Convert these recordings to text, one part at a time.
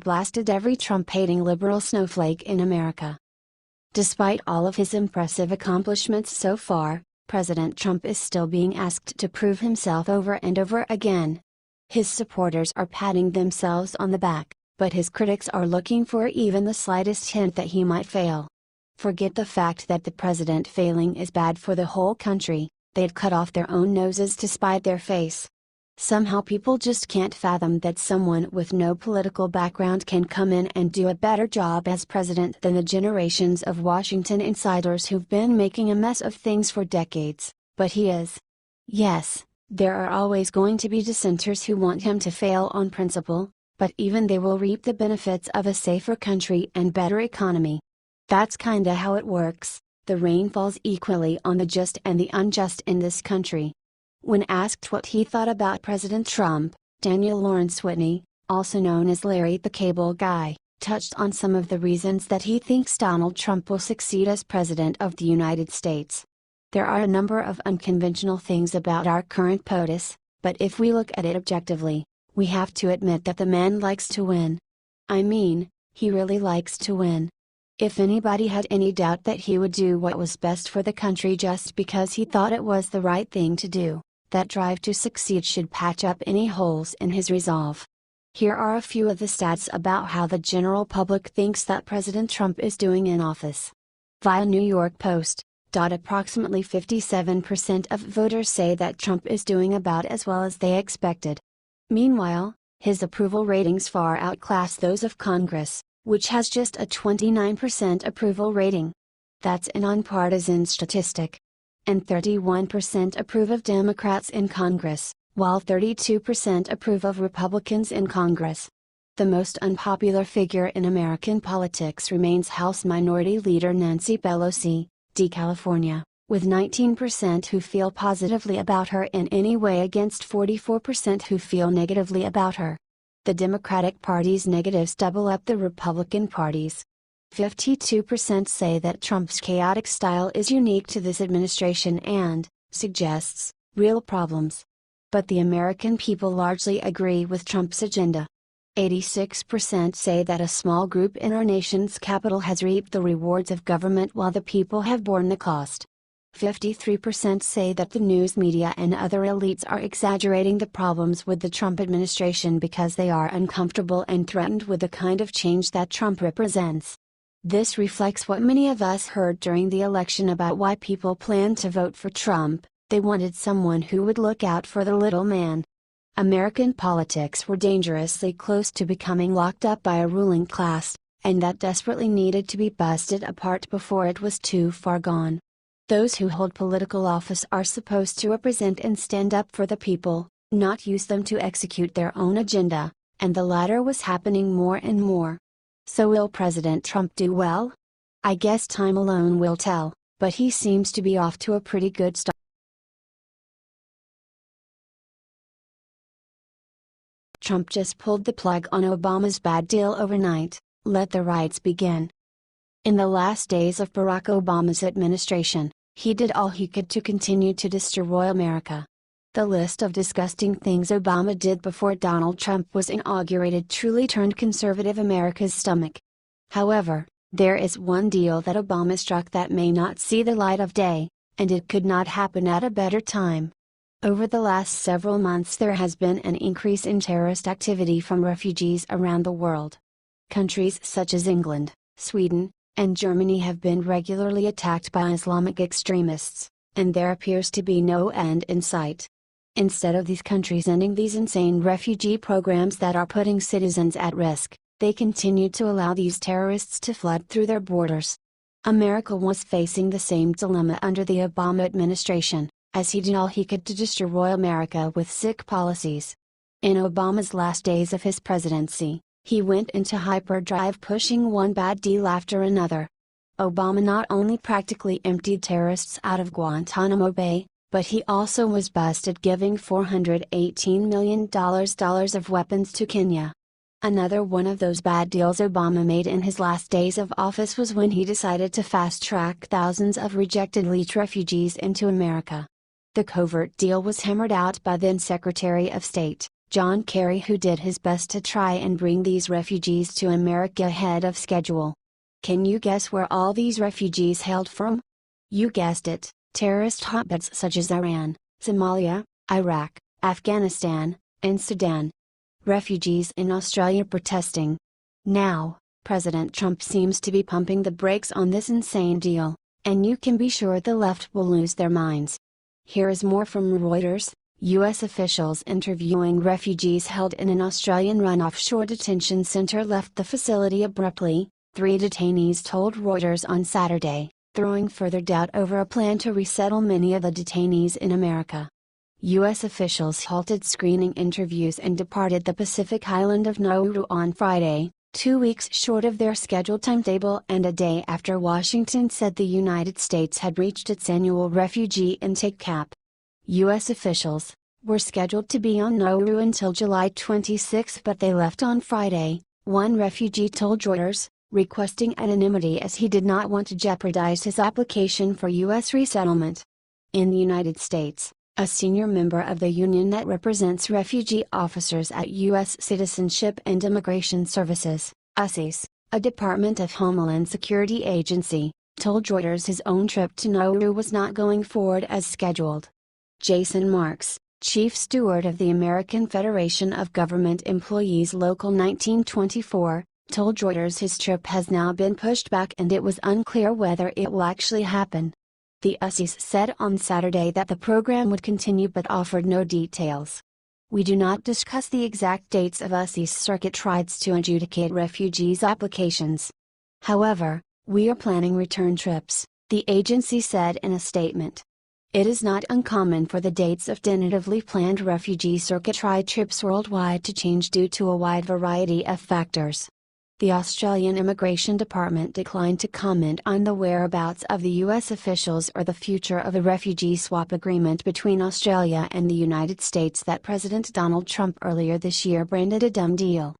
blasted every Trump-hating liberal snowflake in America. Despite all of his impressive accomplishments so far, President Trump is still being asked to prove himself over and over again. His supporters are patting themselves on the back, but his critics are looking for even the slightest hint that he might fail. Forget the fact that the president failing is bad for the whole country, they'd cut off their own noses to spite their face. Somehow people just can't fathom that someone with no political background can come in and do a better job as president than the generations of Washington insiders who've been making a mess of things for decades, but he is. Yes, there are always going to be dissenters who want him to fail on principle, but even they will reap the benefits of a safer country and better economy. That's kinda how it works, the rain falls equally on the just and the unjust in this country. When asked what he thought about President Trump, Daniel Lawrence Whitney, also known as Larry the Cable Guy, touched on some of the reasons that he thinks Donald Trump will succeed as President of the United States. There are a number of unconventional things about our current POTUS, but if we look at it objectively, we have to admit that the man likes to win. I mean, he really likes to win. If anybody had any doubt that he would do what was best for the country just because he thought it was the right thing to do, that drive to succeed should patch up any holes in his resolve. Here are a few of the stats about how the general public thinks that President Trump is doing in office. Via New York Post, approximately 57% of voters say that Trump is doing about as well as they expected. Meanwhile, his approval ratings far outclass those of Congress, which has just a 29% approval rating. That's a nonpartisan statistic. And 31% approve of Democrats in Congress, while 32% approve of Republicans in Congress. The most unpopular figure in American politics remains House Minority Leader Nancy Pelosi, D. California, with 19% who feel positively about her in any way against 44% who feel negatively about her. The Democratic Party's negatives double up the Republican Party's. 52% say that Trump's chaotic style is unique to this administration and suggests real problems. But the American people largely agree with Trump's agenda. 86% say that a small group in our nation's capital has reaped the rewards of government while the people have borne the cost. 53% say that the news media and other elites are exaggerating the problems with the Trump administration because they are uncomfortable and threatened with the kind of change that Trump represents. This reflects what many of us heard during the election about why people planned to vote for Trump. They wanted someone who would look out for the little man. American politics were dangerously close to becoming locked up by a ruling class, and that desperately needed to be busted apart before it was too far gone. Those who hold political office are supposed to represent and stand up for the people, not use them to execute their own agenda, and the latter was happening more and more. So will President Trump do well? I guess time alone will tell, but he seems to be off to a pretty good start. Trump just pulled the plug on Obama's bad deal overnight, let the riots begin. In the last days of Barack Obama's administration, he did all he could to continue to destroy America. The list of disgusting things Obama did before Donald Trump was inaugurated truly turned conservative America's stomach. However, there is one deal that Obama struck that may not see the light of day, and it could not happen at a better time. Over the last several months there has been an increase in terrorist activity from refugees around the world. Countries such as England, Sweden, and Germany have been regularly attacked by Islamic extremists, and there appears to be no end in sight. Instead of these countries ending these insane refugee programs that are putting citizens at risk, they continue to allow these terrorists to flood through their borders. America was facing the same dilemma under the Obama administration, as he did all he could to destroy America with sick policies. In Obama's last days of his presidency, he went into hyperdrive pushing one bad deal after another. Obama not only practically emptied terrorists out of Guantanamo Bay, but he also was busted giving $418 million of weapons to Kenya. Another one of those bad deals Obama made in his last days of office was when he decided to fast-track thousands of rejected elite refugees into America. The covert deal was hammered out by then Secretary of State, John Kerry, who did his best to try and bring these refugees to America ahead of schedule. Can you guess where all these refugees hailed from? You guessed it, terrorist hotbeds such as Iran, Somalia, Iraq, Afghanistan, and Sudan. Refugees in Australia protesting. Now, President Trump seems to be pumping the brakes on this insane deal, and you can be sure the left will lose their minds. Here is more from Reuters. U.S. officials interviewing refugees held in an Australian-run offshore detention center left the facility abruptly, 3 detainees told Reuters on Saturday, throwing further doubt over a plan to resettle many of the detainees in America. U.S. officials halted screening interviews and departed the Pacific island of Nauru on Friday, 2 weeks short of their scheduled timetable and a day after Washington said the United States had reached its annual refugee intake cap. U.S. officials were scheduled to be on Nauru until July 26 but they left on Friday, one refugee told Reuters, requesting anonymity as he did not want to jeopardize his application for U.S. resettlement. In the United States, a senior member of the union that represents refugee officers at U.S. Citizenship and Immigration Services, USCIS, a Department of Homeland Security agency, told Reuters his own trip to Nauru was not going forward as scheduled. Jason Marks, chief steward of the American Federation of Government Employees Local 1924, told Reuters his trip has now been pushed back and it was unclear whether it will actually happen. The USCIS said on Saturday that the program would continue but offered no details. We do not discuss the exact dates of USCIS circuit rides to adjudicate refugees' applications. However, we are planning return trips, the agency said in a statement. It is not uncommon for the dates of tentatively planned refugee circuit ride trips worldwide to change due to a wide variety of factors. The Australian Immigration Department declined to comment on the whereabouts of the U.S. officials or the future of a refugee swap agreement between Australia and the United States that President Donald Trump earlier this year branded a dumb deal.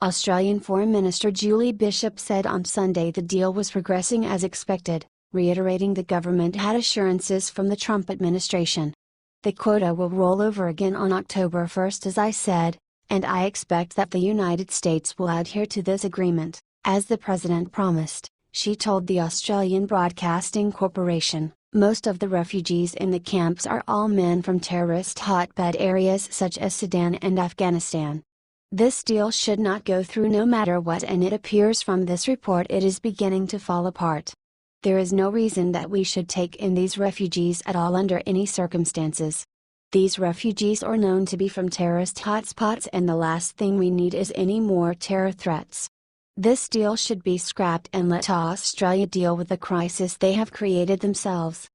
Australian Foreign Minister Julie Bishop said on Sunday the deal was progressing as expected, reiterating the government had assurances from the Trump administration. The quota will roll over again on October 1, as I said, and I expect that the United States will adhere to this agreement, as the president promised, she told the Australian Broadcasting Corporation. Most of the refugees in the camps are all men from terrorist hotbed areas such as Sudan and Afghanistan. This deal should not go through no matter what, and it appears from this report it is beginning to fall apart. There is no reason that we should take in these refugees at all under any circumstances. These refugees are known to be from terrorist hotspots, and the last thing we need is any more terror threats. This deal should be scrapped and let Australia deal with the crisis they have created themselves.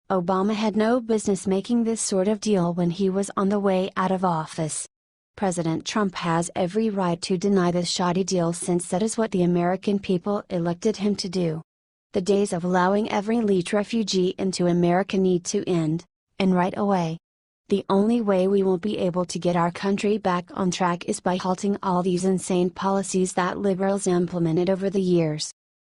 Obama had no business making this sort of deal when he was on the way out of office. President Trump has every right to deny this shoddy deal, since that is what the American people elected him to do. The days of allowing every elite refugee into America need to end, and right away. The only way we will be able to get our country back on track is by halting all these insane policies that liberals implemented over the years.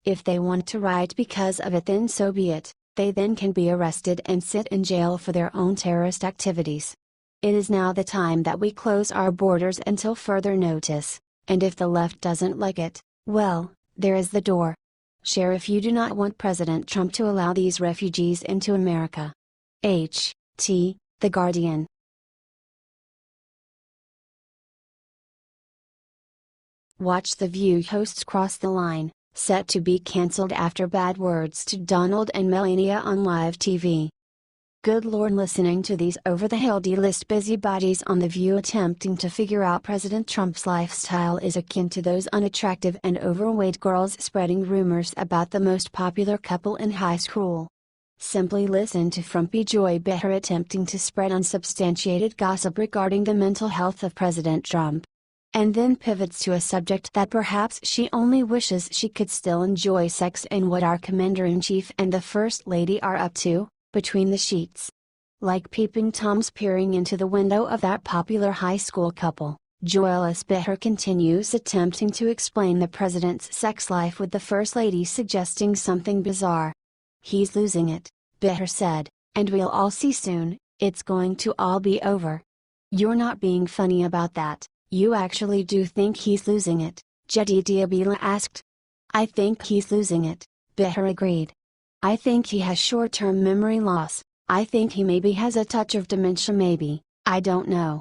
If they want to riot because of it, then so be it, they then can be arrested and sit in jail for their own terrorist activities. It is now the time that we close our borders until further notice, and if the left doesn't like it, well, there is the door. Share if you do not want President Trump to allow these refugees into America. H.T. The Guardian. Watch The View hosts cross the line, set to be cancelled after bad words to Donald and Melania on live TV. Good Lord, listening to these over-the-hill D-list busybodies on The View attempting to figure out President Trump's lifestyle is akin to those unattractive and overweight girls spreading rumors about the most popular couple in high school. Simply listen to frumpy Joy Behar attempting to spread unsubstantiated gossip regarding the mental health of President Trump. And then pivots to a subject that perhaps she only wishes she could still enjoy: sex and what our Commander-in-Chief and the First Lady are up to, between the sheets. Like peeping Toms peering into the window of that popular high school couple, Joyous Behar continues attempting to explain the president's sex life, with the First Lady suggesting something bizarre. He's losing it, Behar said, and we'll all see soon, it's going to all be over. You're not being funny about that, you actually do think he's losing it, Jedediah asked. I think he's losing it, Beher agreed. I think he has short-term memory loss, I think he maybe has a touch of dementia maybe, I don't know.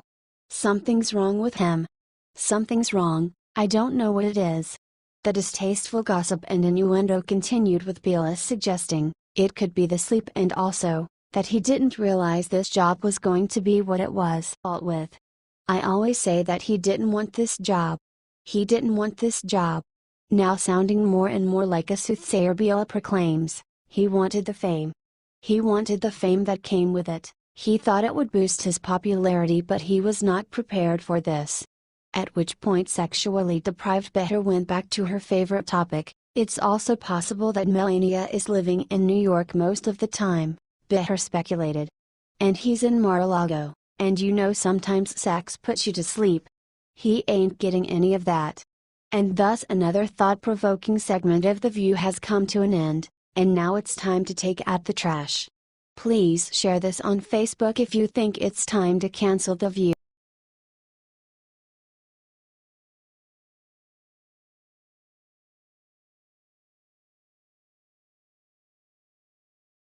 Something's wrong with him. Something's wrong, I don't know what it is. The distasteful gossip and innuendo continued with Bielis suggesting, it could be the sleep and also, that he didn't realize this job was going to be what it was. With. I always say that he didn't want this job. He didn't want this job. Now sounding more and more like a soothsayer, Biela proclaims, he wanted the fame. He wanted the fame that came with it, he thought it would boost his popularity but he was not prepared for this. At which point sexually deprived Beher went back to her favorite topic, it's also possible that Melania is living in New York most of the time, Beher speculated. And he's in Mar-a-Lago, and you know sometimes sex puts you to sleep. He ain't getting any of that. And thus another thought-provoking segment of The View has come to an end, and now it's time to take out the trash. Please share this on Facebook if you think it's time to cancel The View.